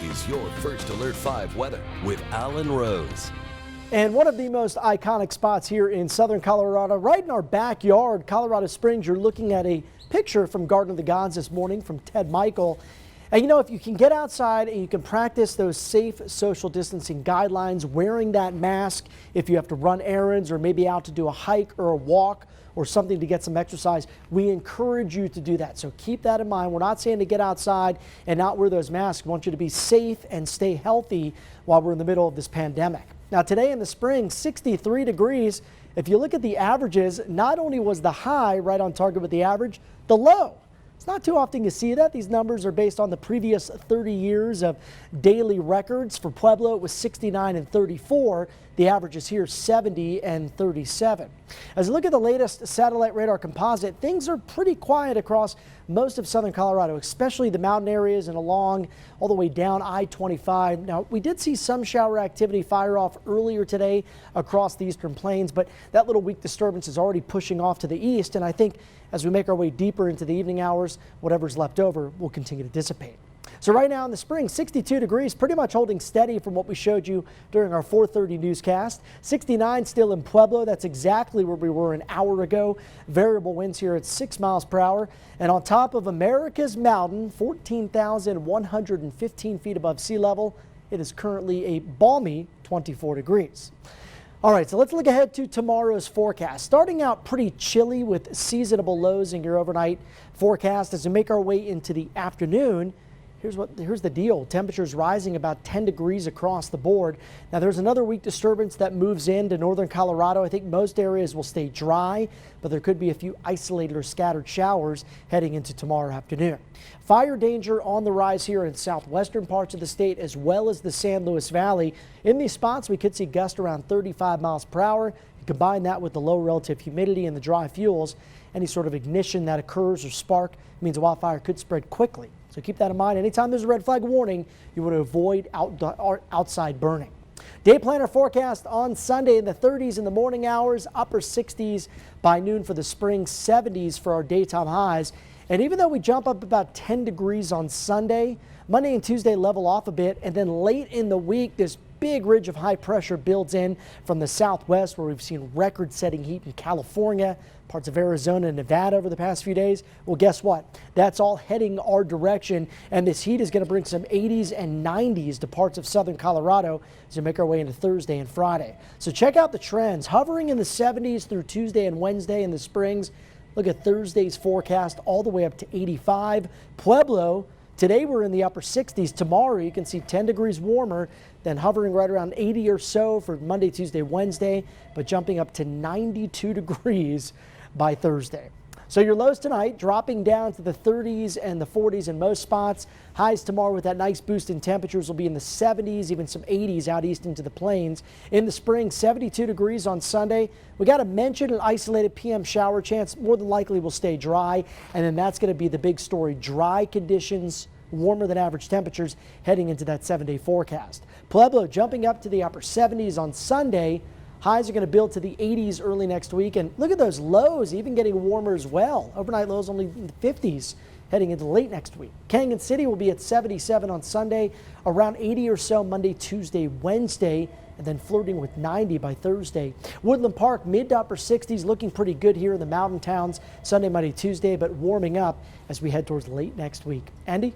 is your First Alert 5 weather with Alan Rose. And one of the most iconic spots here in southern Colorado, right in our backyard, Colorado Springs. You're looking at a picture from Garden of the Gods this morning from Ted Michael. And you know, if you can get outside and you can practice those safe social distancing guidelines, wearing that mask if you have to run errands or maybe out to do a hike or a walk or something to get some exercise, we encourage you to do that. So keep that in mind. We're not saying to get outside and not wear those masks. We want you to be safe and stay healthy while we're in the middle of this pandemic. Now today in the spring, 63 degrees. If you look at the averages, not only was the high right on target with the average, the low. It's not too often you see that. These numbers are based on the previous 30 years of daily records. For Pueblo, it was 69 and 34. The average is here 70 and 37. As we look at the latest satellite radar composite, things are pretty quiet across most of southern Colorado, especially the mountain areas and along all the way down I-25. Now, we did see some shower activity fire off earlier today across the eastern plains, but that little weak disturbance is already pushing off to the east. And I think as we make our way deeper into the evening hours, whatever's left over will continue to dissipate. So right now in the spring, 62 degrees, pretty much holding steady from what we showed you during our 4:30 newscast. 69 still in Pueblo. That's exactly where we were an hour ago. Variable winds here at 6 miles per hour. And on top of America's mountain, 14,115 feet above sea level, it is currently a balmy 24 degrees. All right, so let's look ahead to tomorrow's forecast. Starting out pretty chilly with seasonable lows in your overnight forecast. As we make our way into the afternoon, here's the deal. Temperatures rising about 10 degrees across the board. Now there's another weak disturbance that moves into northern Colorado. I think most areas will stay dry, but there could be a few isolated or scattered showers heading into tomorrow afternoon. Fire danger on the rise here in southwestern parts of the state as well as the San Luis Valley. In these spots, we could see gusts around 35 miles per hour. You combine that with the low relative humidity and the dry fuels. Any sort of ignition that occurs or spark means a wildfire could spread quickly. So keep that in mind. Anytime there's a red flag warning, you want to avoid outside burning. Day planner forecast on Sunday in the 30s in the morning hours, upper 60s by noon for the spring, 70s for our daytime highs. And even though we jump up about 10 degrees on Sunday, Monday and Tuesday level off a bit. And then late in the week, this big ridge of high pressure builds in from the southwest where we've seen record-setting heat in California, parts of Arizona and Nevada over the past few days. Well, guess what? That's all heading our direction, and this heat is going to bring some 80s and 90s to parts of southern Colorado as we make our way into Thursday and Friday. So check out the trends. Hovering in the 70s through Tuesday and Wednesday in the Springs. Look at Thursday's forecast all the way up to 85. Pueblo, today we're in the upper 60s. Tomorrow you can see 10 degrees warmer, then hovering right around 80 or so for Monday, Tuesday, Wednesday, but jumping up to 92 degrees by Thursday. So your lows tonight dropping down to the 30s and the 40s in most spots. Highs tomorrow with that nice boost in temperatures will be in the 70s, even some 80s out east into the plains. In the spring, 72 degrees on Sunday. We got to mention an isolated PM shower chance. More than likely will stay dry, and then that's going to be the big story. Dry conditions, warmer than average temperatures heading into that 7-day forecast. Pueblo jumping up to the upper 70s on Sunday. Highs are going to build to the 80s early next week. And look at those lows, even getting warmer as well. Overnight lows only in the 50s heading into late next week. Canyon City will be at 77 on Sunday, around 80 or so Monday, Tuesday, Wednesday, and then flirting with 90 by Thursday. Woodland Park, mid to upper 60s, looking pretty good here in the mountain towns Sunday, Monday, Tuesday, but warming up as we head towards late next week. Andy?